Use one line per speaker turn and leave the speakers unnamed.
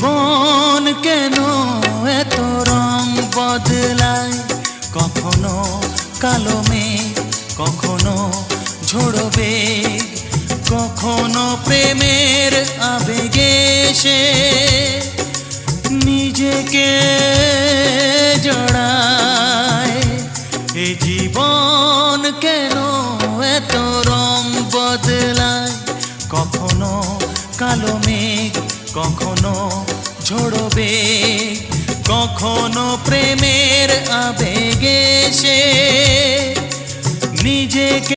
জীবন কেন এত রং বদলায়, কখনো কালো মেঘ, কখনো ঝোড়ো বেগ, কখনো প্রেমের আবেগে সে নিজেকে জড়ায়। এ জীবন কেন এত রং বদলায়, কখনো কালো মেঘ, কখনো ঝোড়ো বেগ, কখনো প্রেমের আবেগে সে নিজেকে